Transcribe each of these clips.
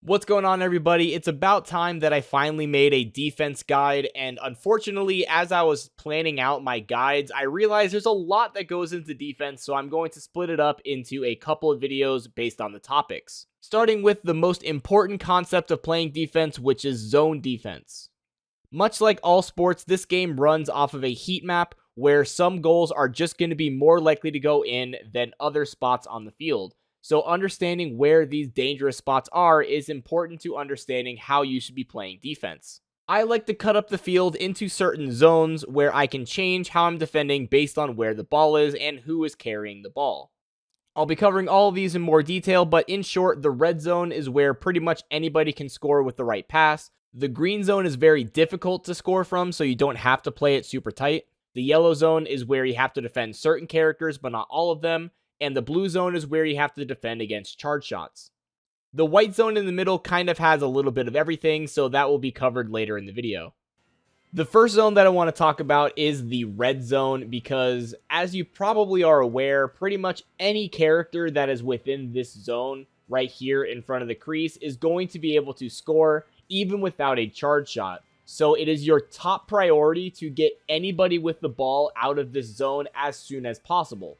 What's going on, everybody? It's about time that I finally made a defense guide, and unfortunately, as I was planning out my guides, I realized there's a lot that goes into defense, so I'm going to split it up into a couple of videos based on the topics. Starting with the most important concept of playing defense, which is zone defense. Much like all sports, this game runs off of a heat map where some goals are just going to be more likely to go in than other spots on the field. So understanding where these dangerous spots are is important to understanding how you should be playing defense. I like to cut up the field into certain zones where I can change how I'm defending based on where the ball is and who is carrying the ball. I'll be covering all of these in more detail, but in short, the red zone is where pretty much anybody can score with the right pass. The green zone is very difficult to score from, so you don't have to play it super tight. The yellow zone is where you have to defend certain characters, but not all of them. And the blue zone is where you have to defend against charge shots. The white zone in the middle kind of has a little bit of everything, so that will be covered later in the video. The first zone that I want to talk about is the red zone, because as you probably are aware, pretty much any character that is within this zone right here in front of the crease is going to be able to score even without a charge shot. So it is your top priority to get anybody with the ball out of this zone as soon as possible.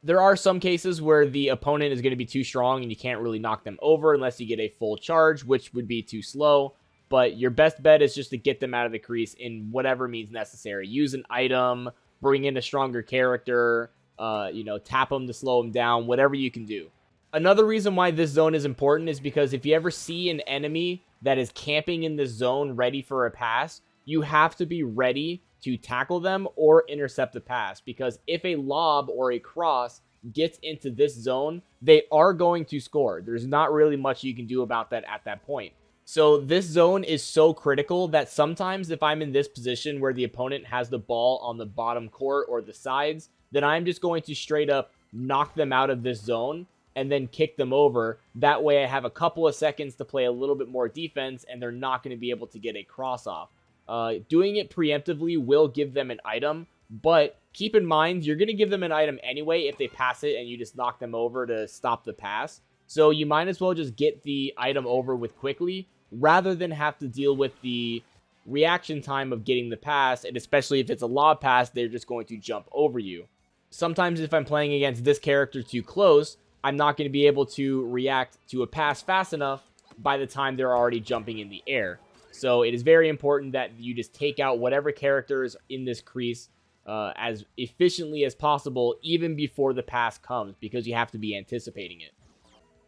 There are some cases where the opponent is going to be too strong and you can't really knock them over unless you get a full charge, which would be too slow. But your best bet is just to get them out of the crease in whatever means necessary. Use an item, bring in a stronger character, tap them to slow them down, whatever you can do. Another reason why this zone is important is because if you ever see an enemy that is camping in this zone ready for a pass, you have to be ready to tackle them or intercept the pass, because if a lob or a cross gets into this zone, they are going to score. There's not really much you can do about that at that point. So this zone is so critical that sometimes if I'm in this position where the opponent has the ball on the bottom court or the sides, then I'm just going to straight up knock them out of this zone and then kick them over. That way I have a couple of seconds to play a little bit more defense and they're not going to be able to get a cross off. Doing it preemptively will give them an item, but keep in mind, you're going to give them an item anyway if they pass it and you just knock them over to stop the pass. So you might as well just get the item over with quickly rather than have to deal with the reaction time of getting the pass, and especially if it's a lob pass, they're just going to jump over you. Sometimes if I'm playing against this character too close, I'm not going to be able to react to a pass fast enough by the time they're already jumping in the air. So it is very important that you just take out whatever characters in this crease as efficiently as possible, even before the pass comes, because you have to be anticipating it.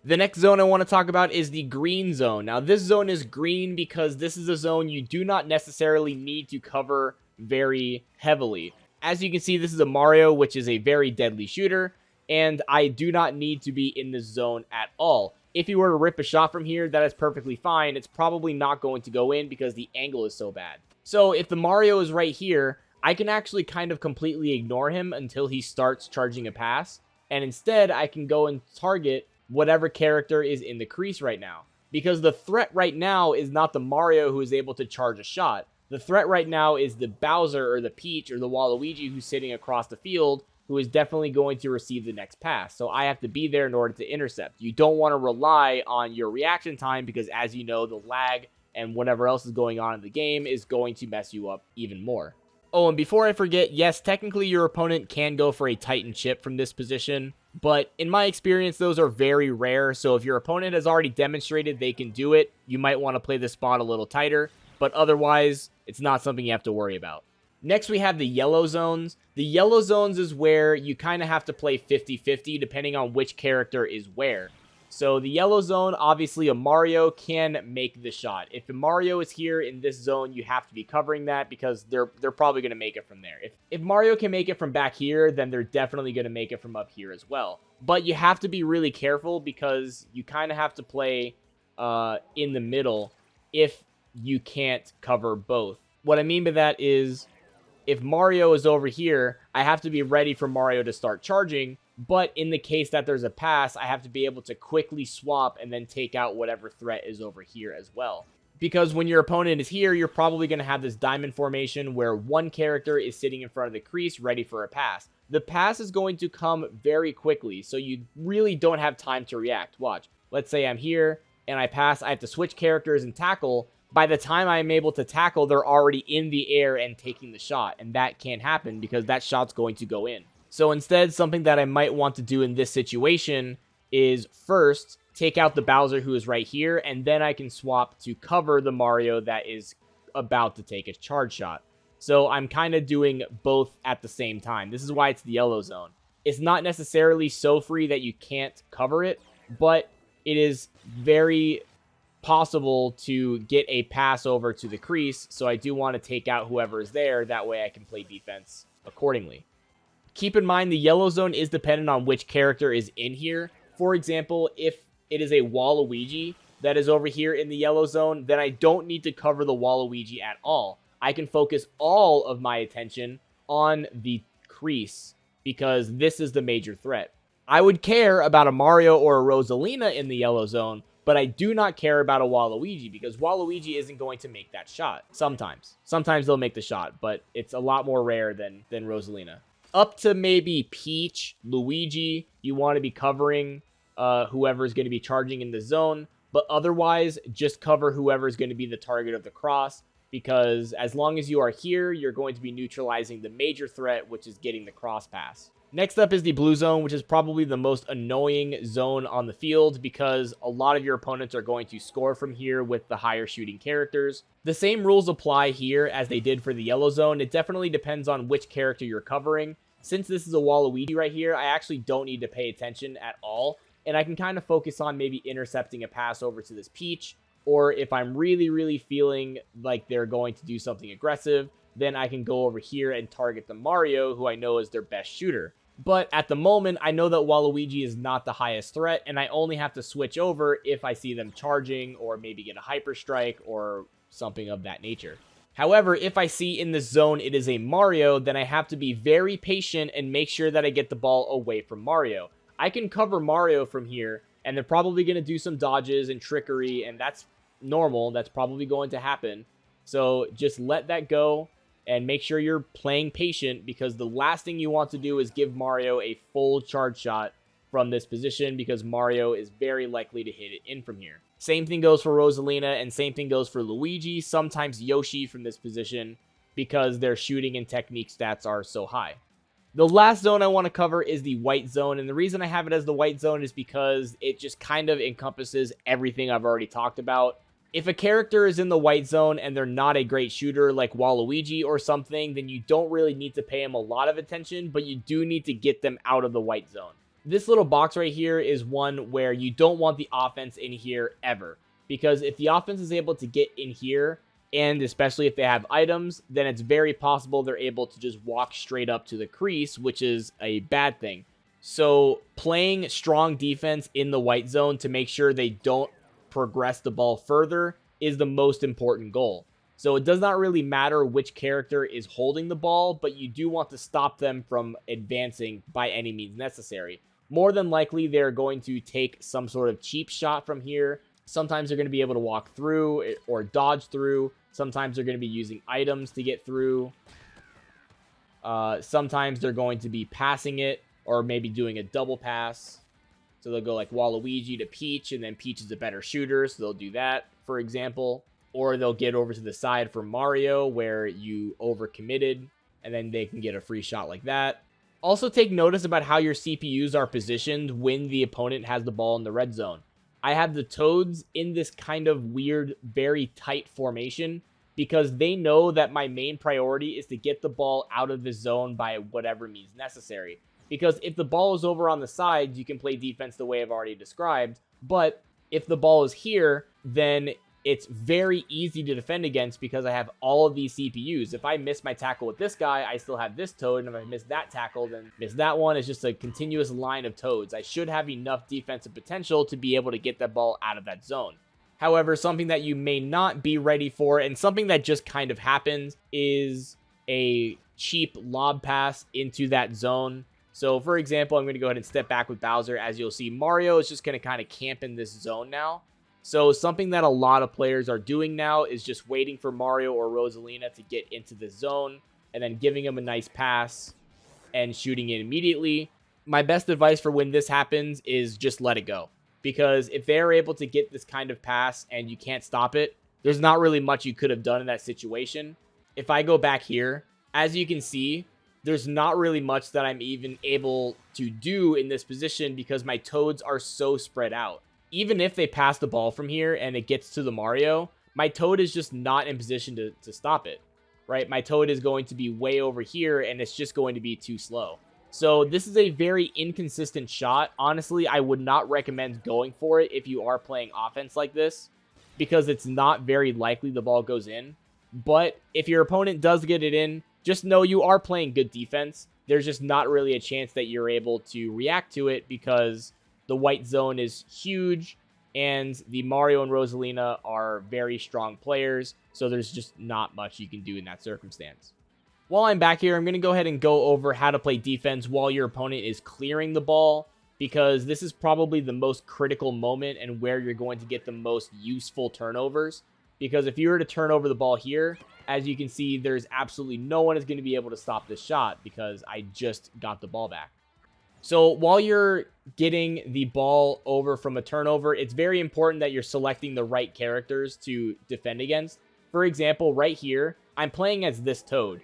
The next zone I want to talk about is the green zone. Now, this zone is green because this is a zone you do not necessarily need to cover very heavily. As you can see, this is a Mario, which is a very deadly shooter, and I do not need to be in this zone at all. If you were to rip a shot from here, that is perfectly fine. It's probably not going to go in because the angle is so bad. So if the Mario is right here, I can actually kind of completely ignore him until he starts charging a pass. And instead, I can go and target whatever character is in the crease right now. Because the threat right now is not the Mario who is able to charge a shot. The threat right now is the Bowser or the Peach or the Waluigi who's sitting across the field, who is definitely going to receive the next pass. So I have to be there in order to intercept. You don't want to rely on your reaction time because, as you know, the lag and whatever else is going on in the game is going to mess you up even more. Oh, and before I forget, yes, technically your opponent can go for a Titan chip from this position, but in my experience, those are very rare. So if your opponent has already demonstrated they can do it, you might want to play this spot a little tighter, but otherwise, it's not something you have to worry about. Next, we have the yellow zones. The yellow zones is where you kind of have to play 50-50 depending on which character is where. So the yellow zone, obviously a Mario can make the shot. If a Mario is here in this zone, you have to be covering that because they're probably going to make it from there. If Mario can make it from back here, then they're definitely going to make it from up here as well. But you have to be really careful because you kind of have to play in the middle if you can't cover both. What I mean by that is, if Mario is over here, I have to be ready for Mario to start charging, but in the case that there's a pass, I have to be able to quickly swap and then take out whatever threat is over here as well. Because when your opponent is here, you're probably going to have this diamond formation where one character is sitting in front of the crease ready for a pass. The pass is going to come very quickly, so you really don't have time to react. Watch. Let's say I'm here, and I pass, I have to switch characters and tackle. By the time I'm able to tackle, they're already in the air and taking the shot, and that can't happen because that shot's going to go in. So instead, something that I might want to do in this situation is first take out the Bowser who is right here, and then I can swap to cover the Mario that is about to take a charge shot. So I'm kind of doing both at the same time. This is why it's the yellow zone. It's not necessarily so free that you can't cover it, but it is very possible to get a pass over to the crease, so I do want to take out whoever is there. That way I can play defense accordingly. Keep in mind the yellow zone is dependent on which character is in here. For example, if it is a Waluigi that is over here in the yellow zone, then I don't need to cover the Waluigi at all. I can focus all of my attention on the crease because this is the major threat. I would care about a Mario or a Rosalina in the yellow zone, but I do not care about a Waluigi because Waluigi isn't going to make that shot. Sometimes they'll make the shot, but it's a lot more rare than Rosalina. Up to maybe Peach, Luigi, you want to be covering whoever is going to be charging in the zone, but otherwise just cover whoever is going to be the target of the cross, because as long as you are here, you're going to be neutralizing the major threat, which is getting the cross pass. Next up is the blue zone, which is probably the most annoying zone on the field because a lot of your opponents are going to score from here with the higher shooting characters. The same rules apply here as they did for the yellow zone. It definitely depends on which character you're covering. Since this is a Waluigi right here, I actually don't need to pay attention at all, and I can kind of focus on maybe intercepting a pass over to this Peach, or if I'm really feeling like they're going to do something aggressive, then I can go over here and target the Mario, who I know is their best shooter. But at the moment, I know that Waluigi is not the highest threat, and I only have to switch over if I see them charging, or maybe get a Hyper Strike, or something of that nature. However, if I see in the zone it is a Mario, then I have to be very patient and make sure that I get the ball away from Mario. I can cover Mario from here, and they're probably going to do some dodges and trickery, and that's normal. That's probably going to happen. So just let that go and make sure you're playing patient, because the last thing you want to do is give Mario a full charge shot from this position, because Mario is very likely to hit it in from here. Same thing goes for Rosalina, and same thing goes for Luigi, sometimes Yoshi from this position, because their shooting and technique stats are so high. The last zone I want to cover is the white zone, and the reason I have it as the white zone is because it just kind of encompasses everything I've already talked about. If a character is in the white zone and they're not a great shooter like Waluigi or something, then you don't really need to pay them a lot of attention, but you do need to get them out of the white zone. This little box right here is one where you don't want the offense in here ever, because if the offense is able to get in here, and especially if they have items, then it's very possible they're able to just walk straight up to the crease, which is a bad thing. So playing strong defense in the white zone to make sure they don't progress the ball further is the most important goal. So it does not really matter which character is holding the ball, but you do want to stop them from advancing by any means necessary. More than likely, they're going to take some sort of cheap shot from here. Sometimes they're going to be able to walk through or dodge through. Sometimes they're going to be using items to get through. Sometimes they're going to be passing it, or maybe doing a double pass. So they'll go like Waluigi to Peach, and then Peach is a better shooter, so they'll do that, for example. Or they'll get over to the side for Mario, where you overcommitted, and then they can get a free shot like that. Also take notice about how your CPUs are positioned when the opponent has the ball in the red zone. I have the Toads in this kind of weird, very tight formation, because they know that my main priority is to get the ball out of the zone by whatever means necessary. Because if the ball is over on the sides, you can play defense the way I've already described. But if the ball is here, then it's very easy to defend against because I have all of these CPUs. If I miss my tackle with this guy, I still have this Toad, and if I miss that tackle, then miss that one. It's just a continuous line of Toads. I should have enough defensive potential to be able to get that ball out of that zone. However, something that you may not be ready for, and something that just kind of happens, is a cheap lob pass into that zone. So, for example, I'm going to go ahead and step back with Bowser. As you'll see, Mario is just going to kind of camp in this zone now. So something that a lot of players are doing now is just waiting for Mario or Rosalina to get into the zone and then giving them a nice pass and shooting it immediately. My best advice for when this happens is just let it go. because if they're able to get this kind of pass and you can't stop it, there's not really much you could have done in that situation. If I go back here, as you can see, there's not really much that I'm even able to do in this position because my toads are so spread out. Even if they pass the ball from here and it gets to the Mario, my toad is just not in position to stop it, right? My toad is going to be way over here and it's just going to be too slow. So this is a very inconsistent shot. Honestly, I would not recommend going for it if you are playing offense like this, because it's not very likely the ball goes in. But if your opponent does get it in, just know you are playing good defense. There's just not really a chance that you're able to react to it because the white zone is huge and the Mario and Rosalina are very strong players. So there's just not much you can do in that circumstance. While I'm back here, I'm going to go ahead and go over how to play defense while your opponent is clearing the ball, because this is probably the most critical moment and where you're going to get the most useful turnovers. Because if you were to turn over the ball here, as you can see, there's absolutely no one is going to be able to stop this shot because I just got the ball back. So while you're getting the ball over from a turnover, it's very important that you're selecting the right characters to defend against. For example, right here, I'm playing as this Toad,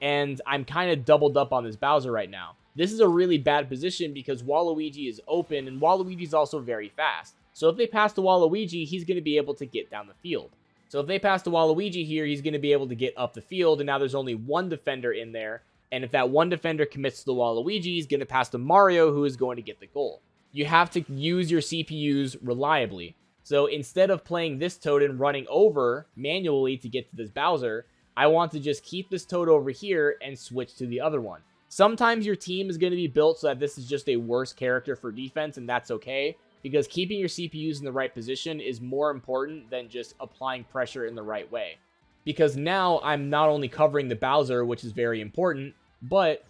and I'm kind of doubled up on this Bowser right now. This is a really bad position because Waluigi is open, and Waluigi is also very fast. So if they pass to Waluigi, he's going to be able to get down the field. So if they pass to Waluigi here, he's going to be able to get up the field, and now there's only one defender in there. And if that one defender commits to the Waluigi, he's going to pass to Mario, who is going to get the goal. You have to use your CPUs reliably. So instead of playing this Toad and running over manually to get to this Bowser, I want to just keep this Toad over here and switch to the other one. Sometimes your team is going to be built so that this is just a worse character for defense, and that's okay, because keeping your CPUs in the right position is more important than just applying pressure in the right way. Because now I'm not only covering the Bowser, which is very important, but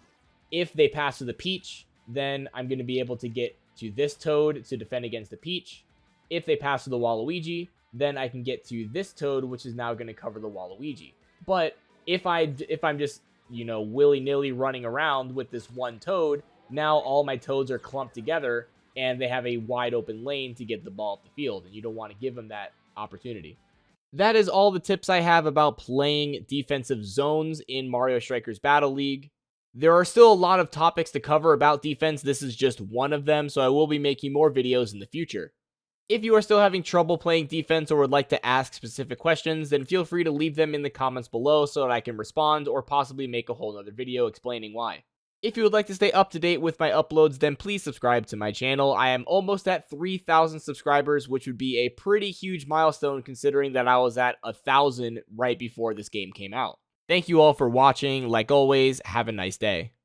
if they pass to the Peach, then I'm going to be able to get to this Toad to defend against the Peach. If they pass to the Waluigi, then I can get to this Toad, which is now going to cover the Waluigi. But if I'm just, willy-nilly running around with this one Toad, now all my Toads are clumped together and they have a wide open lane to get the ball up the field, and you don't want to give them that opportunity. That is all the tips I have about playing defensive zones in Mario Strikers Battle League. There are still a lot of topics to cover about defense. This is just one of them, so I will be making more videos in the future. If you are still having trouble playing defense or would like to ask specific questions, then feel free to leave them in the comments below so that I can respond or possibly make a whole other video explaining why. If you would like to stay up to date with my uploads, then please subscribe to my channel. I am almost at 3,000 subscribers, which would be a pretty huge milestone considering that I was at 1,000 right before this game came out. Thank you all for watching. Like always, have a nice day.